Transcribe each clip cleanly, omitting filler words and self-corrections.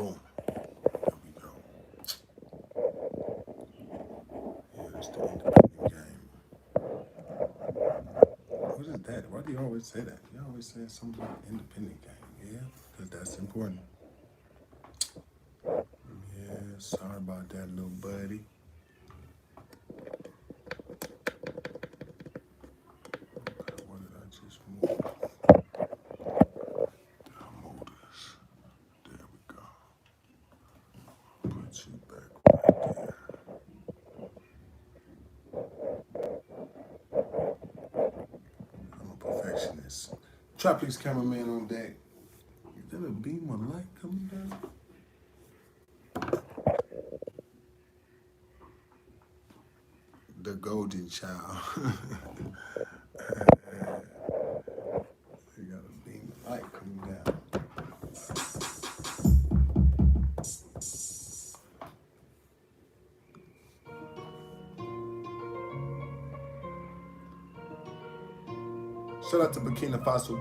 Boom. There we go. Yeah, that's the independent game. What is that? Why do you always say that? You always say something about independent game. Yeah, because that's important. Yeah, sorry about that, little buddy. Okay, what did I just move? I move this. There we go. Put you back right there. I'm a perfectionist. Trapeze cameraman on deck. Is that a beam of light coming down? The golden child. You got a beam of light coming down. Shout out to Burkina Faso.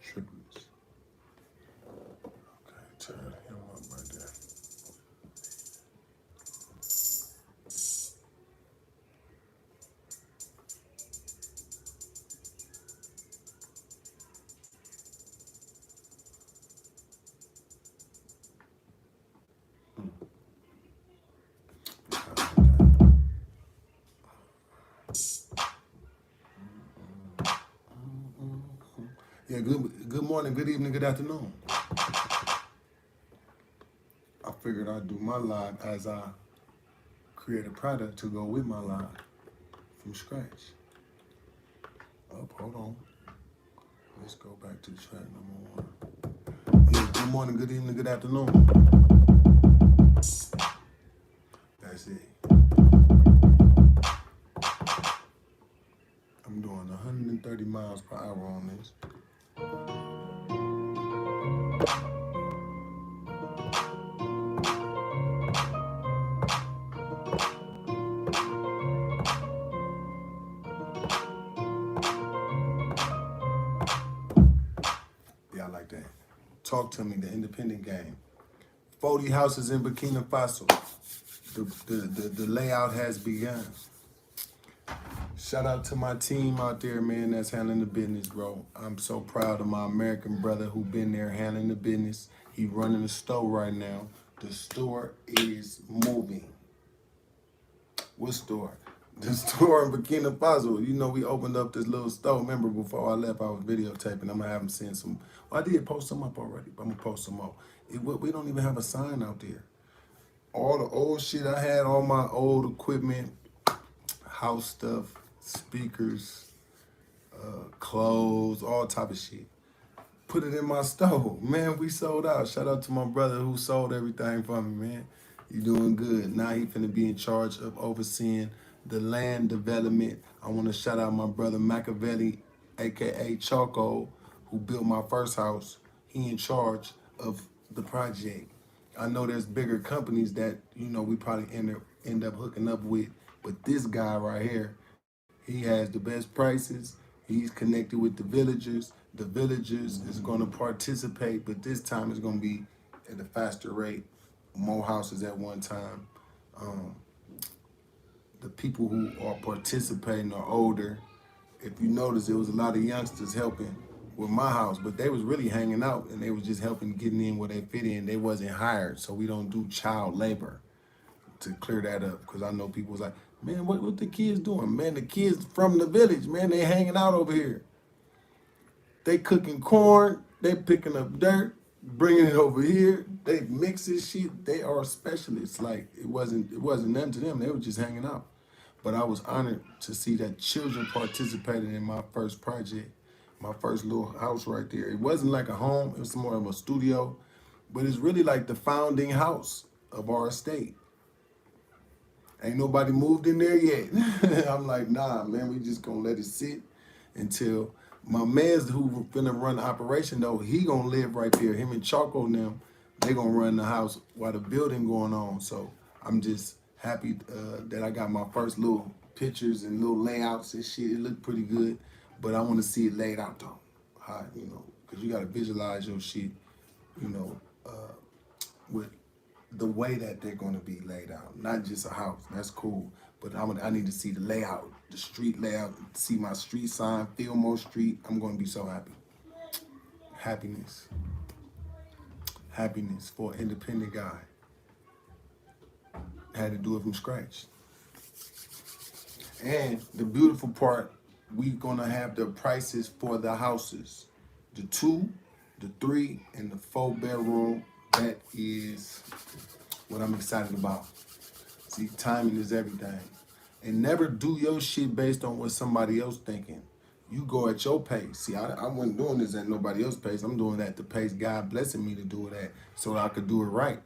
Triplets. Okay, turn him up right there. Yeah, good morning, good evening, good afternoon. I figured I'd do my live as I create a product to go with my live from scratch. Oh, hold on. Let's go back to track number 1. Yeah, good morning, good evening, good afternoon. That's it. I'm doing 130 miles per hour on this. Yeah, I like that. Talk to me, the independent game. 40 houses in Burkina Faso. The layout has begun. Shout out to my team out there, man, that's handling the business, bro. I'm so proud of my American brother who been there handling the business. He running the store right now. The store is moving. What store? The store in Burkina Faso. You know, we opened up this little store. Remember, before I left, I was videotaping. I'm going to have them send some. Well, I did post some up already, but I'm going to post some more. We don't even have a sign out there. All the old shit I had, all my old equipment, house stuff, speakers, clothes, all type of shit. Put it in my store. Man, we sold out. Shout out to my brother who sold everything for me, man. You doing good. Now he finna be in charge of overseeing the land development. I want to shout out my brother Machiavelli, a.k.a. Choco, who built my first house. He in charge of the project. I know there's bigger companies that, you know, we probably end up hooking up with, but this guy right here, he has the best prices. He's connected with the villagers. The villagers is going to participate, but this time it's going to be at a faster rate, more houses at one time. The people who are participating are older. If you notice, there was a lot of youngsters helping with my house, but they was really hanging out and they was just helping getting in where they fit in. They wasn't hired, so we don't do child labor, to clear that up, because I know people was like, man, what the kids doing? Man, the kids from the village, man, they hanging out over here. They cooking corn, they picking up dirt, bringing it over here. They mixing shit. They are specialists. Like, it wasn't nothing to them. They were just hanging out. But I was honored to see that children participated in my first project. My first little house right there. It wasn't like a home, it was more of a studio, but it's really like the founding house of our estate. Ain't nobody moved in there yet. I'm like, nah, man, we just gonna let it sit until my man's who finna run the operation though, he gonna live right there. Him and Charco and them, they gonna run the house while the building going on. So I'm just happy that I got my first little pictures and little layouts and shit. It looked pretty good, but I want to see it laid out though. How, because you gotta visualize your shit, you know, with the way that they're going to be laid out, not just a house. That's cool, but I need to see the layout, the street layout, see my street sign, Fillmore Street. I'm going to be so happy. Happiness. Happiness for an independent guy. Had to do it from scratch. And the beautiful part, we gonna have the prices for the houses. The 2, the 3, and the 4-bedroom. That is what I'm excited about. See, timing is everything. And never do your shit based on what somebody else thinking. You go at your pace. See, I wasn't doing this at nobody else's pace. I'm doing it at the pace God blessing me to do it at so I could do it right.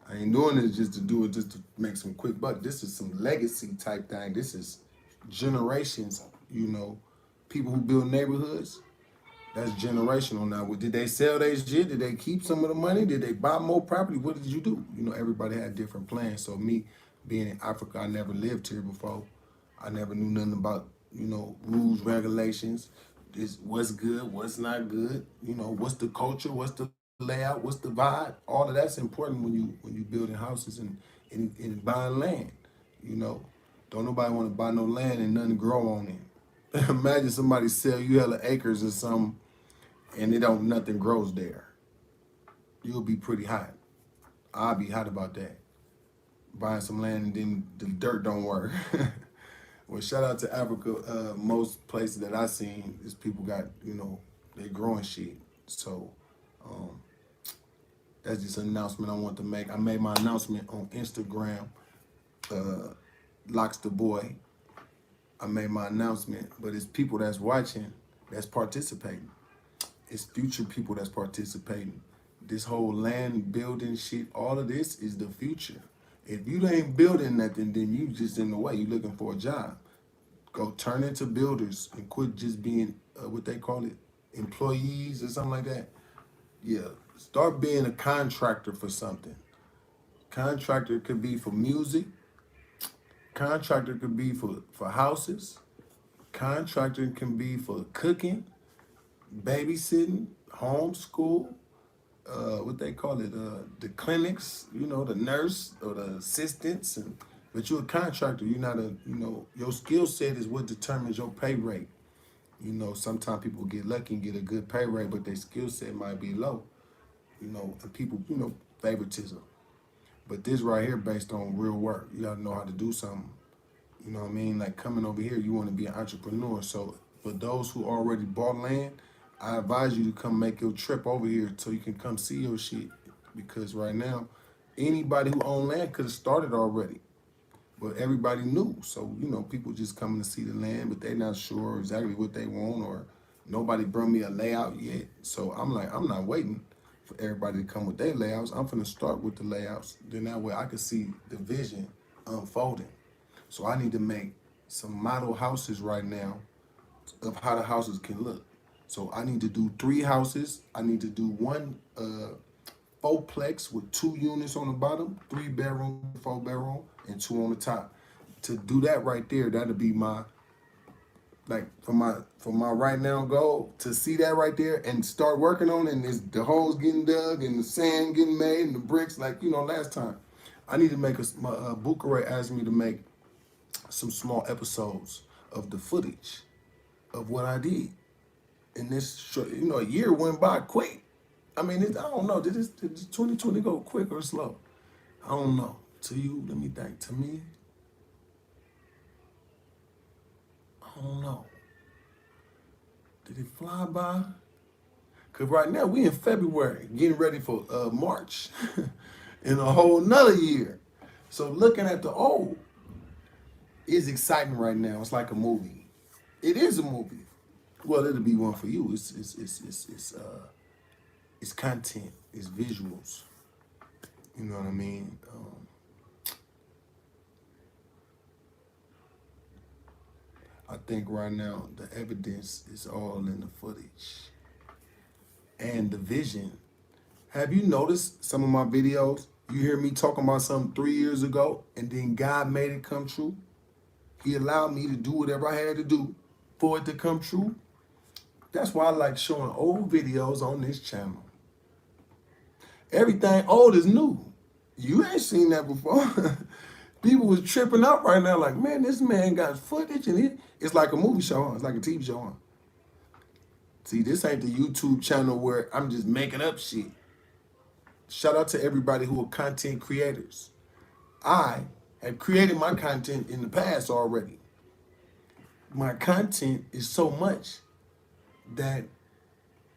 I ain't doing this just to do it just to make some quick buck. This is some legacy type thing. This is generations, people who build neighborhoods. That's generational now. Well, did they sell their shit? Did they keep some of the money? Did they buy more property? What did you do? Everybody had different plans. So me being in Africa, I never lived here before. I never knew nothing about, rules, regulations. What's good, what's not good. What's the culture, what's the layout, what's the vibe. All of that's important when you building houses and buying land. Don't nobody want to buy no land and nothing grow on it. Imagine somebody sell you hella acres or something and nothing grows there. You'll be pretty hot. I'll be hot about that. Buying some land and then the dirt don't work. Well, shout out to Africa. Most places that I seen is people got, they growing shit. So that's just an announcement I want to make. I made my announcement on Instagram. Locks the boy. I made my announcement, but it's people that's watching, that's participating. It's future people that's participating. This whole land building shit, all of this is the future. If you ain't building nothing, then you just in the way. You looking for a job. Go turn into builders and quit just being what they call it, employees or something like that. Yeah, start being a contractor for something. Contractor could be for music. Contractor could be for houses. Contractor can be for cooking, babysitting, homeschool, what they call it, the clinics, the nurse or the assistants. But you're a contractor. You're not your skill set is what determines your pay rate. Sometimes people get lucky and get a good pay rate, but their skill set might be low. And people, favoritism. But this right here based on real work. You gotta know how to do something. You know what I mean? Like coming over here, you want to be an entrepreneur. So for those who already bought land, I advise you to come make your trip over here so you can come see your shit. Because right now, anybody who own land could have started already. But everybody knew. So, people just coming to see the land, but they're not sure exactly what they want or nobody brought me a layout yet. So I'm like, I'm not waiting for everybody to come with their layouts. I'm finna start with the layouts. Then that way I can see the vision unfolding. So I need to make some model houses right now of how the houses can look. So I need to do 3 houses. I need to do one 4-plex with 2 units on the bottom, 3 bedroom, 4 bedroom, and 2 on the top. To do that right there, that'll be my, for my right now goal, to see that right there and start working on it, and the holes getting dug and the sand getting made and the bricks, last time. I need to make Bucare asked me to make some small episodes of the footage of what I did. And this short, a year went by quick. I mean, I don't know. Did this 2020 go quick or slow? I don't know. To you, let me think. To me, I don't know. Did it fly by? Because right now we in February, getting ready for March in a whole nother year. So looking at the old is exciting right now. It's like a movie. It is a movie. Well, it'll be one for you. It's content. It's visuals. You know what I mean? I think right now the evidence is all in the footage and the vision. Have you noticed some of my videos? You hear me talking about something 3 years ago, and then God made it come true. He allowed me to do whatever I had to do for it to come true. That's why I like showing old videos on this channel. Everything old is new. You ain't seen that before. People was tripping out right now like, man, this man got footage and it's like a movie show, huh? It's like a TV show, huh? See, this ain't the YouTube channel where I'm just making up shit. Shout out to everybody who are content creators. I have created my content in the past already. My content is so much that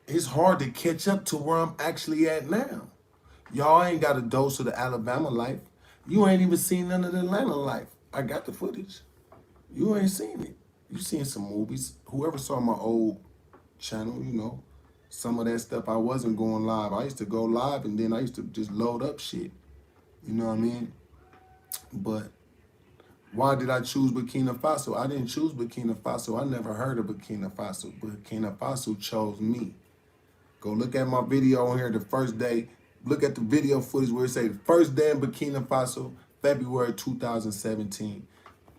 it's hard to catch up to where I'm actually at now. Y'all ain't got a dose of the Alabama life. You ain't even seen none of the Atlanta life. I got the footage. You ain't seen it. You seen some movies. Whoever saw my old channel, you know, some of that stuff I wasn't going live. I used to go live and then I used to just load up shit. You know what I mean? But why did I choose Burkina Faso? I didn't choose Burkina Faso. I never heard of Burkina Faso. Burkina Faso chose me. Go look at my video on here the first day. Look at the video footage where it say the first day in Burkina Faso, February 2017.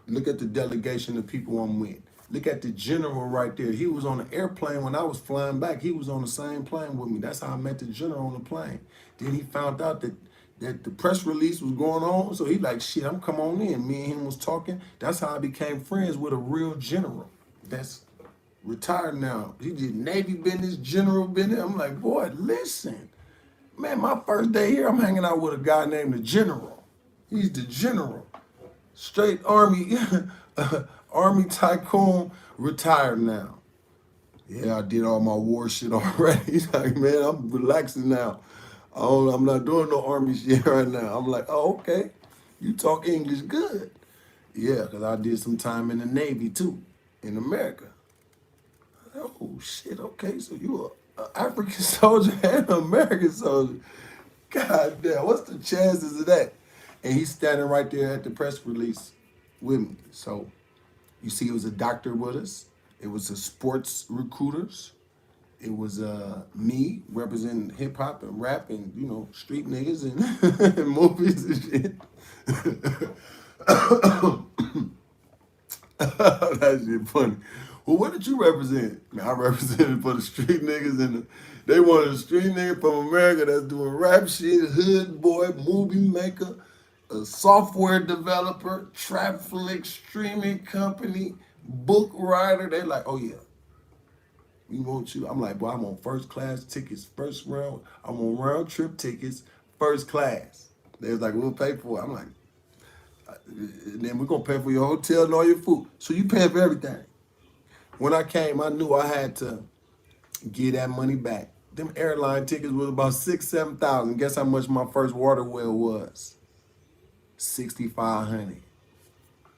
Look at the delegation of people I'm with. Look at the general right there. He was on the airplane when I was flying back. He was on the same plane with me. That's how I met the general on the plane. Then he found out that the press release was going on. So he like, shit, I'm come on in. Me and him was talking. That's how I became friends with a real general. That's retired now. He did Navy business, general business. I'm like, boy, listen. Man, my first day here, I'm hanging out with a guy named the General. He's the General. Straight Army, Army tycoon, retired now. Yeah, I did all my war shit already. He's like, man, I'm relaxing now. I'm not doing no Army shit right now. I'm like, oh, okay. You talk English good. Yeah, because I did some time in the Navy too, in America. Oh, shit, okay, so you an African soldier and an American soldier. God damn, what's the chances of that? And he's standing right there at the press release with me. So you see, it was a doctor with us. It was a sports recruiters. It was me representing hip hop and rap and, you know, street niggas and, and movies and shit. That shit funny. Well, what did you represent? Man, I represented for the street niggas and they wanted a street nigga from America that's doing rap shit, hood boy, movie maker, a software developer, trap flick streaming company, book writer. They like, oh yeah, we want you. I'm like, boy, I'm on first class tickets, first round. I'm on round trip tickets, first class. They was like, we'll pay for it. I'm like, and then we're gonna pay for your hotel and all your food. So you paying for everything. When I came, I knew I had to get that money back. Them airline tickets was about 6,000, 7,000. Guess how much my first water well was? 6,500.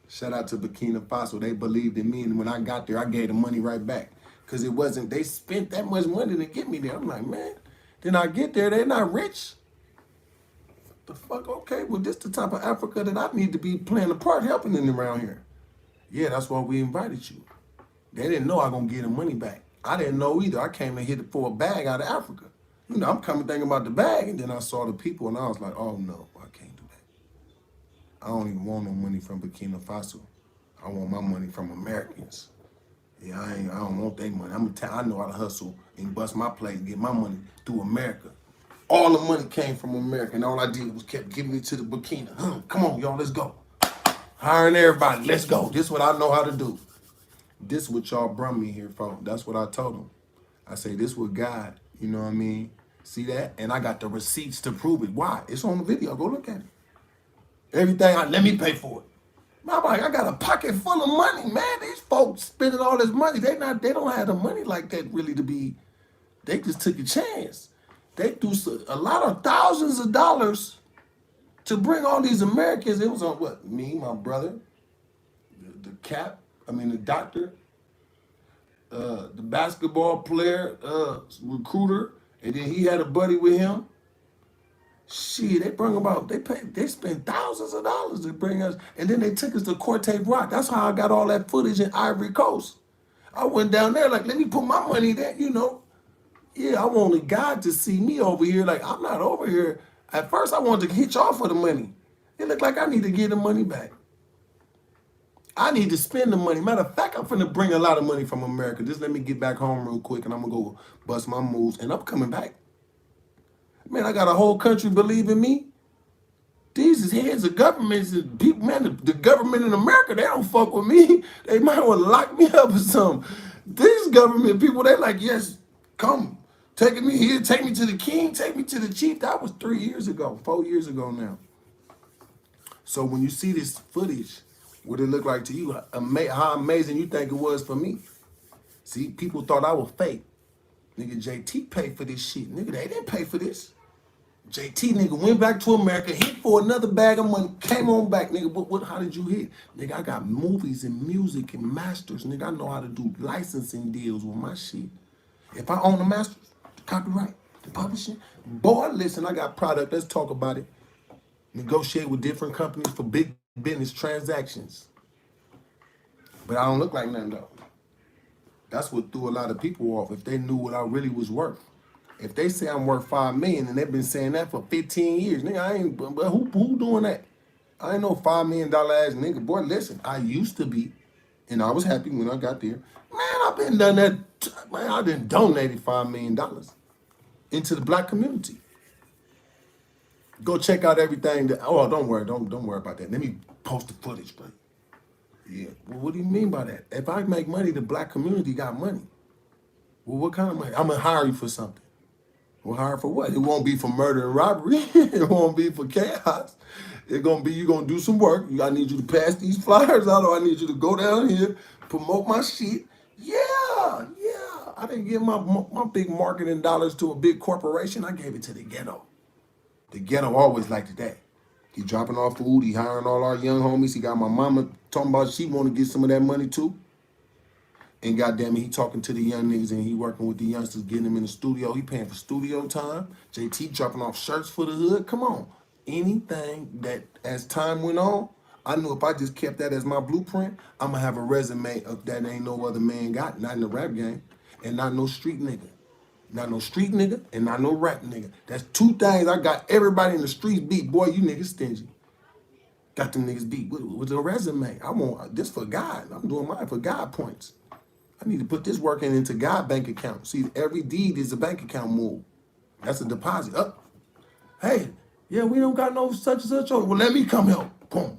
Shout out to Burkina Faso. They believed in me, and when I got there, I gave the money right back. Cause it wasn't, they spent that much money to get me there. I'm like, man, then I get there, they're not rich. The fuck, okay, well, this the type of Africa that I need to be playing a part helping in around here. Yeah, that's why we invited you. They didn't know I gonna get the money back. I didn't know either. I came and hit it for a bag out of Africa. You know, I'm coming thinking about the bag, and then I saw the people, and I was like, oh no, I can't do that. I don't even want no money from Burkina Faso. I want my money from Americans. Yeah, I don't want their money. I know how to hustle and bust my plate and get my money through America. All the money came from America, and all I did was kept giving it to the Burkina. Come on, y'all, let's go. Hiring everybody, let's go. This is what I know how to do. This is what y'all brought me here for. That's what I told them. I say, this with God, you know what I mean? See that? And I got the receipts to prove it. Why? It's on the video. Go look at it. Everything, let me pay for it. I'm like, I got a pocket full of money, man. These folks spending all this money. They don't have the money like that really to be. They just took a chance. They threw a lot of thousands of dollars to bring all these Americans. It was on what? Me, my brother, the doctor, the basketball player, recruiter, and then he had a buddy with him. Shit, they spent thousands of dollars to bring us, and then they took us to Corte Rock. That's how I got all that footage in Ivory Coast. I went down there like, let me put my money there, you know. Yeah, I wanted God to see me over here. Like, I'm not over here. At first, I wanted to hitch off for the money. It looked like I need to get the money back. I need to spend the money. Matter of fact, I'm finna bring a lot of money from America. Just let me get back home real quick, and I'm gonna go bust my moves, and I'm coming back. Man, I got a whole country believing me. These is heads of governments and people, man, the government in America, they don't fuck with me. They might want to lock me up or something. These government people, they like, yes, come. Taking me here, take me to the king, take me to the chief. That was 3 years ago, 4 years ago now. So when you see this footage, what it look like to you, how amazing you think it was for me. See, people thought I was fake. Nigga, JT paid for this shit. Nigga, they didn't pay for this. JT, nigga, went back to America, hit for another bag of money, came on back, nigga. How did you hit? Nigga, I got movies and music and masters. Nigga, I know how to do licensing deals with my shit. If I own the masters, the copyright, the publishing, boy, listen, I got product. Let's talk about it. Negotiate with different companies for big business transactions. But I don't look like nothing, though. That's what threw a lot of people off if they knew what I really was worth. If they say I'm worth $5 million and they've been saying that for 15 years, nigga, I ain't. But who doing that? I ain't no $5 million ass nigga. Boy, listen, I used to be, and I was happy when I got there. Man, I've been done that. Man, I done donated $5 million into the black community. Go check out everything. Don't worry about that. Let me post the footage, but yeah. Well, what do you mean by that? If I make money, the black community got money. Well, what kind of money? I'm gonna hire you for something. Well, hire for what? It won't be for murder and robbery. It won't be for chaos. It's gonna be, you're gonna do some work. I need you to pass these flyers out, or I need you to go down here, promote my shit. Yeah. I didn't give my big marketing dollars to a big corporation. I gave it to the ghetto. The ghetto always liked that. He dropping off food. He hiring all our young homies. He got my mama talking about she want to get some of that money too. And goddamn it, he talking to the young niggas and he working with the youngsters, getting them in the studio. He paying for studio time. JT dropping off shirts for the hood. Come on. Anything that, as time went on, I knew if I just kept that as my blueprint, I'm going to have a resume of that ain't no other man got, not in the rap game, and not no street nigga. Not no street nigga and not no rap nigga. That's two things I got everybody in the streets beat. Boy, you niggas stingy. Got them niggas beat with a resume. I want this for God. I'm doing mine for God points. I need to put this working into God bank account. See, every deed is a bank account move. That's a deposit. Up. Hey, yeah, we don't got no such and such. Well, let me come help. Boom.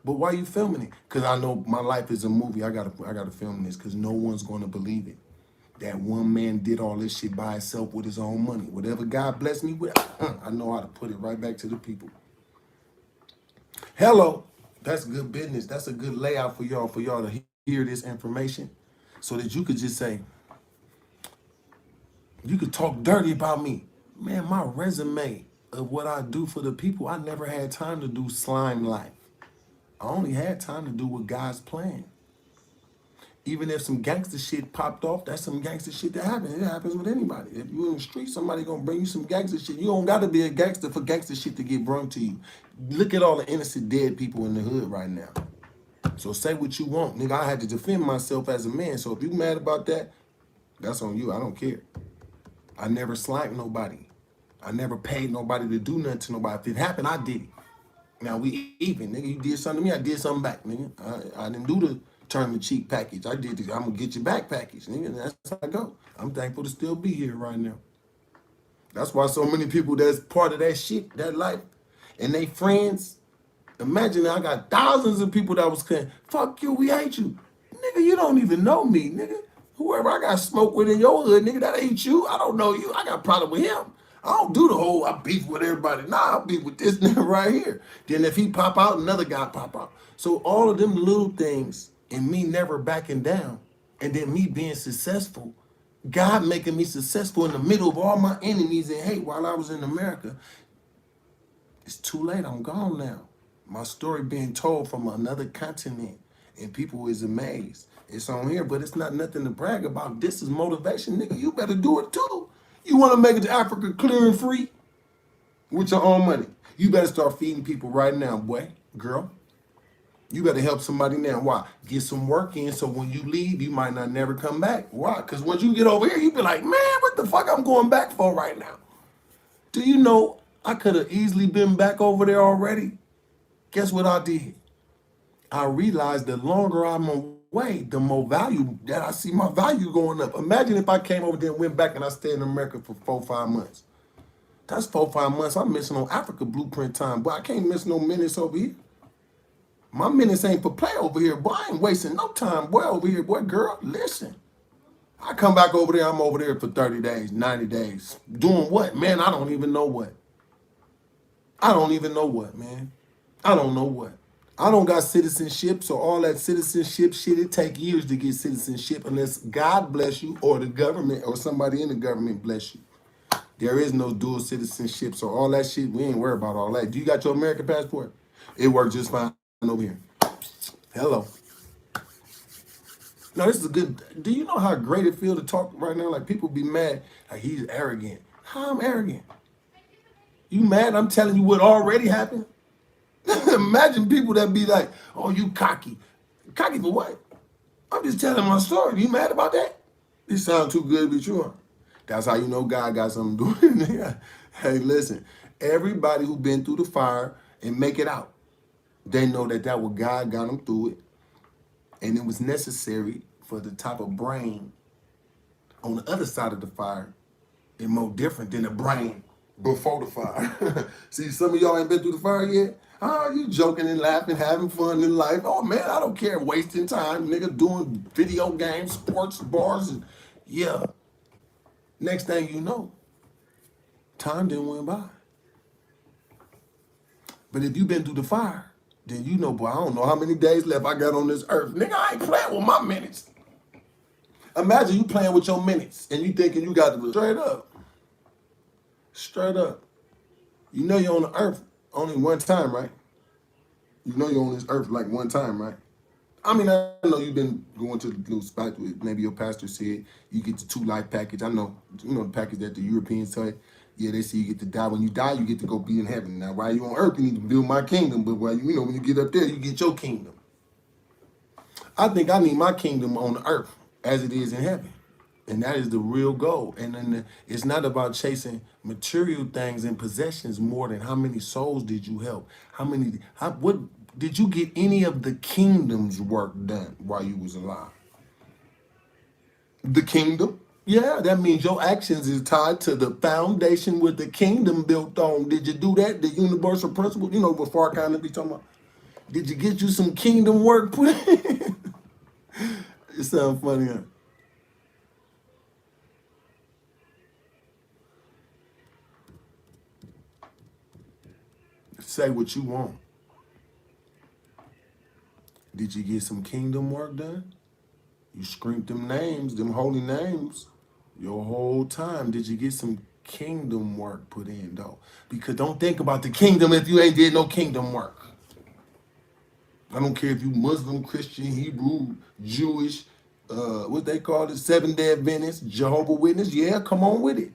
But why you filming it? Because I know my life is a movie. I gotta film this because no one's gonna believe it. That one man did all this shit by himself with his own money. Whatever God blessed me with, I know how to put it right back to the people. Hello. That's good business. That's a good layout for y'all to hear this information so that you could just say, you could talk dirty about me. Man, my resume of what I do for the people, I never had time to do slime life. I only had time to do what God's plan. Even if some gangster shit popped off, that's some gangster shit that happens. It happens with anybody. If you're in the street, somebody gonna bring you some gangster shit. You don't gotta be a gangster for gangster shit to get brung to you. Look at all the innocent dead people in the hood right now. So say what you want. Nigga, I had to defend myself as a man. So if you mad about that, that's on you. I don't care. I never slimed nobody. I never paid nobody to do nothing to nobody. If it happened, I did it. Now we even, nigga. You did something to me, I did something back, nigga. I didn't do the turn the cheek package. I did the I'm gonna get you back package, nigga. That's how I go. I'm thankful to still be here right now. That's why so many people that's part of that shit, that life, and they friends. Imagine I got thousands of people that was saying, fuck you, we hate you. Nigga, you don't even know me, nigga. Whoever I got smoke with in your hood, nigga, that ain't you. I don't know you. I got a problem with him. I don't do the whole I beef with everybody. Nah, I beef with this nigga right here. Then if he pop out, another guy pop out. So all of them little things and me never backing down and then me being successful, God making me successful in the middle of all my enemies and hate while I was in America, it's too late. I'm gone now. My story being told from another continent and people is amazed. It's on here, but it's not nothing to brag about. This is motivation, nigga. You better do it too. You want to make it to Africa clear and free with your own money. You better start feeding people right now, boy, girl. You better help somebody now. Why? Get some work in so when you leave, you might not never come back. Why? Because once you get over here, you be like, man, what the fuck I'm going back for right now? Do you know I could have easily been back over there already? Guess what I did? I realized the longer I'm away, the more value that I see my value going up. Imagine if I came over there and went back and I stayed in America for 4-5 months. That's 4-5 months I'm missing on Africa blueprint time. Boy, I can't miss no minutes over here. My minutes ain't for play over here, boy. I ain't wasting no time, boy, over here, boy. Girl, listen. I come back over there, I'm over there for 30 days, 90 days. Doing what? Man, I don't even know what. I don't even know what, man. I don't know what. I don't got citizenship, so all that citizenship shit, it take years to get citizenship unless God bless you or the government or somebody in the government bless you. There is no dual citizenship, so all that shit, we ain't worried about all that. Do you got your American passport? It works just fine over here. Hello. No, this is a good. Do you know how great it feels to talk right now? Like people be mad, like he's arrogant. How I'm arrogant? You mad? I'm telling you what already happened. Imagine people that be like, oh, you cocky. Cocky for what? I'm just telling my story. You mad about that? This sounds too good to be true. That's how you know God got something to do. Hey, listen, everybody who been through the fire and make it out, they know that what God got them through it. And it was necessary for the type of brain on the other side of the fire and more different than the brain before the fire. See, some of y'all ain't been through the fire yet. Oh, you joking and laughing, having fun in life. Oh, man, I don't care. Wasting time, nigga, doing video games, sports, bars. And yeah. Next thing you know, time didn't went by. But if you've been through the fire, then you know, boy, I don't know how many days left I got on this earth. Nigga, I ain't playing with my minutes. Imagine you playing with your minutes and you thinking you got to straight up. Straight up. You know you're on the earth only one time, right? You know you're on this earth like one time, right? I mean, I know you've been going to the little spot with maybe your pastor said you get the 2 life package. I know, you know the package that the Europeans say. Yeah, they say you get to die. When you die, you get to go be in heaven. Now, while you're on earth, you need to build my kingdom. But while you know, when you get up there, you get your kingdom. I think I need my kingdom on the earth as it is in heaven. And that is the real goal. And then it's not about chasing material things and possessions more than how many souls did you help? What did you get any of the kingdom's work done while you was alive? The kingdom? Yeah, that means your actions is tied to the foundation with the kingdom built on. Did you do that? The universal principle? You know what Farrakhan be talking about? Did you get you some kingdom work put in? It sounds funny, huh? Say what you want. Did you get some kingdom work done? You screamed them names, them holy names, your whole time. Did you get some kingdom work put in, though? Because don't think about the kingdom if you ain't did no kingdom work. I don't care if you Muslim, Christian, Hebrew, Jewish, what they call it, Seventh-day Adventist, Jehovah Witness. Yeah, come on with it.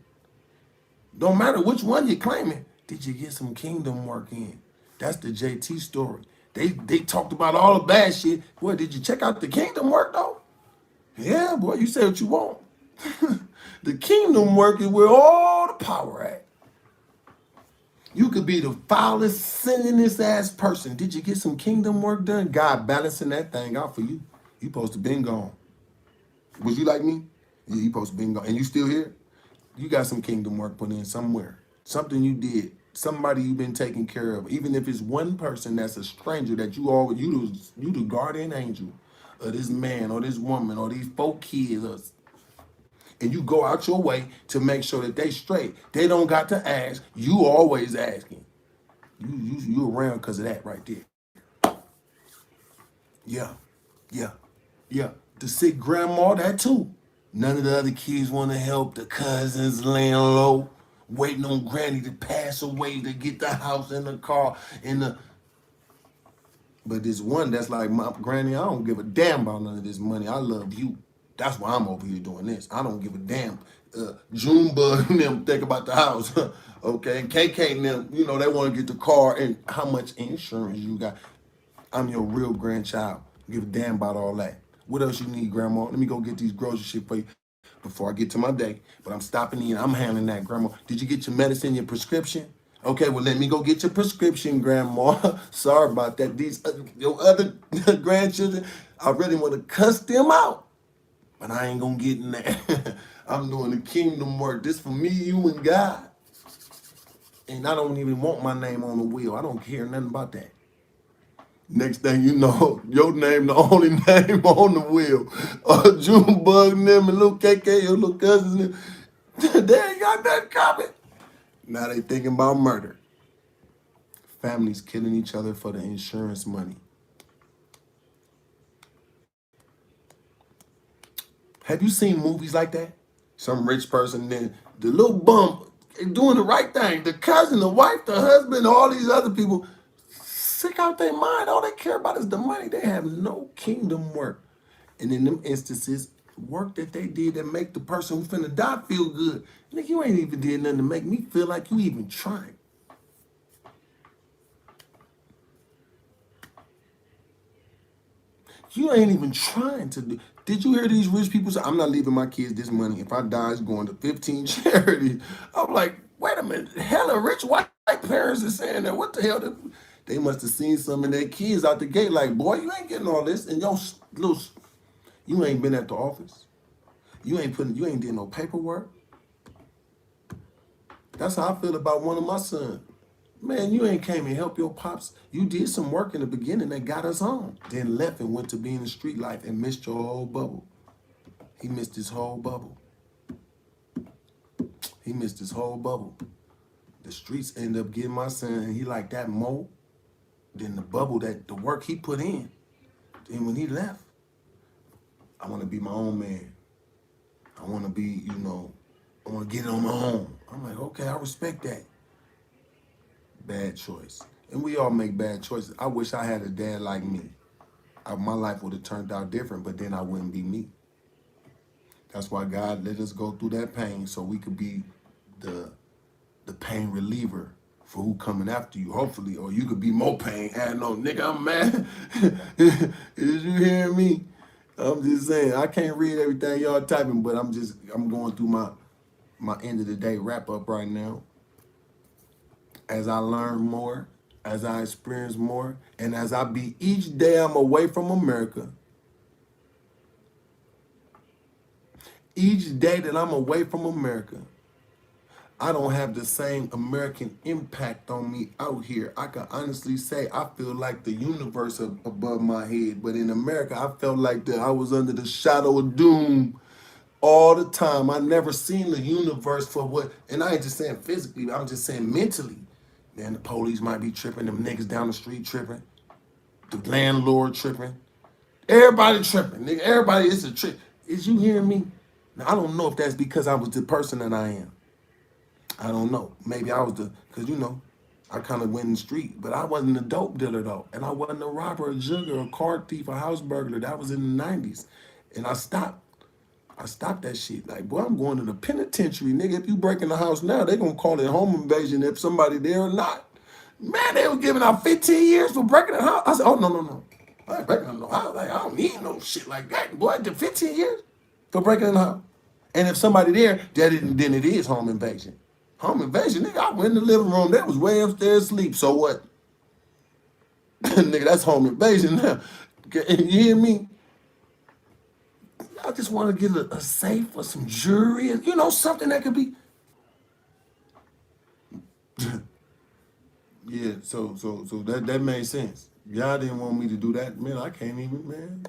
Don't matter which one you're claiming. Did you get some kingdom work in? That's the JT story. They talked about all the bad shit. Boy, did you check out the kingdom work, though? Yeah, boy, you say what you want. The kingdom work is where all the power at. You could be the foulest, sinninest ass person. Did you get some kingdom work done? God balancing that thing out for you. You supposed to been gone. Was you like me? Yeah, you supposed to been gone. And you still here? You got some kingdom work put in somewhere. Something you did. Somebody you've been taking care of. Even if it's one person that's a stranger that you the guardian angel of this man or this woman or these 4 kids. And you go out your way to make sure that they straight. They don't got to ask. You always asking. You around because of that right there. Yeah. The sick grandma, that too. None of the other kids want to help. The cousins laying low, waiting on granny to pass away to get the house and the car and the... But this one that's like, my granny, I don't give a damn about none of this money. I love you. That's why I'm over here doing this. I don't give a damn. Junebug and them think about the house. Okay, and KK and them, you know, they want to get the car and how much insurance you got. I'm your real grandchild. Give a damn about all that. What else you need, Grandma? Let me go get these grocery shit for you before I get to my day. But I'm stopping in. I'm handling that, Grandma. Did you get your medicine, your prescription? Okay, well, let me go get your prescription, Grandma. Sorry about that. These your other grandchildren, I really want to cuss them out. But I ain't going to get in there. I'm doing the kingdom work. This for me, you, and God. And I don't even want my name on the wheel. I don't care nothing about that. Next thing you know, your name the only name on the wheel. Junebug and them and little KK, your little cousins, they ain't got that coming. Now they thinking about murder. Families killing each other for the insurance money. Have you seen movies like that? Some rich person, then the little bum doing the right thing. The cousin, the wife, the husband, all these other people sick out their mind. All they care about is the money. They have no kingdom work. And in them instances, work that they did that make the person who finna die feel good. Nigga, you ain't even did nothing to make me feel like you even trying. You ain't even trying to do. Did you hear these rich people say, I'm not leaving my kids this money. If I die, it's going to 15 charities. I'm like, wait a minute. Hella rich white parents are saying that. What the hell? They must have seen some of their kids out the gate like, boy, you ain't getting all this. And you ain't been at the office. You ain't did no paperwork. That's how I feel about one of my sons. Man, you ain't came and helped your pops. You did some work in the beginning that got us home. Then left and went to be in the street life and missed your whole bubble. He missed his whole bubble. He missed his whole bubble. The streets end up getting my son, and he like that more than the bubble, that the work he put in. And when he left, I want to be my own man. I want to be, I want to get it on my own. I'm like, okay, I respect that. Bad choice. And we all make bad choices. I wish I had a dad like me. My life would have turned out different, but then I wouldn't be me. That's why God let us go through that pain so we could be the pain reliever for who coming after you, hopefully. Or you could be more pain. No, nigga, I'm mad. Is you hearing me? I'm just saying, I can't read everything y'all typing, but I'm going through my end of the day wrap up right now. As I learn more, as I experience more, and as I be each day I'm away from America, each day that I'm away from America, I don't have the same American impact on me out here. I can honestly say I feel like the universe above my head. But in America, I felt like I was under the shadow of doom all the time. I never seen the universe for what, and I ain't just saying physically, I'm just saying mentally. Man, the police might be tripping, them niggas down the street tripping, the landlord tripping, everybody tripping, nigga, everybody is a trip. Is you hearing me? Now, I don't know if that's because I was the person that I am. I don't know. Maybe I was because I kind of went in the street, but I wasn't a dope dealer though. And I wasn't a robber, a jugger, a car thief, a house burglar. That was in the 90s. And I stopped that shit. Like, boy, I'm going to the penitentiary, nigga. If you break in the house now, they gonna call it home invasion if somebody there or not. Man, they was giving out 15 years for breaking in the house. I said, oh, no. I ain't breaking in no house. Like, I don't need no shit like that. Boy, the 15 years for breaking in the house. And if somebody there, then it is home invasion. Home invasion, nigga, I went in the living room. They was way upstairs asleep. So what? Nigga, that's home invasion now. You hear me? I just want to get a safe or some jewelry, something that could be. Yeah, so that made sense. Y'all didn't want me to do that, man. I can't even, man.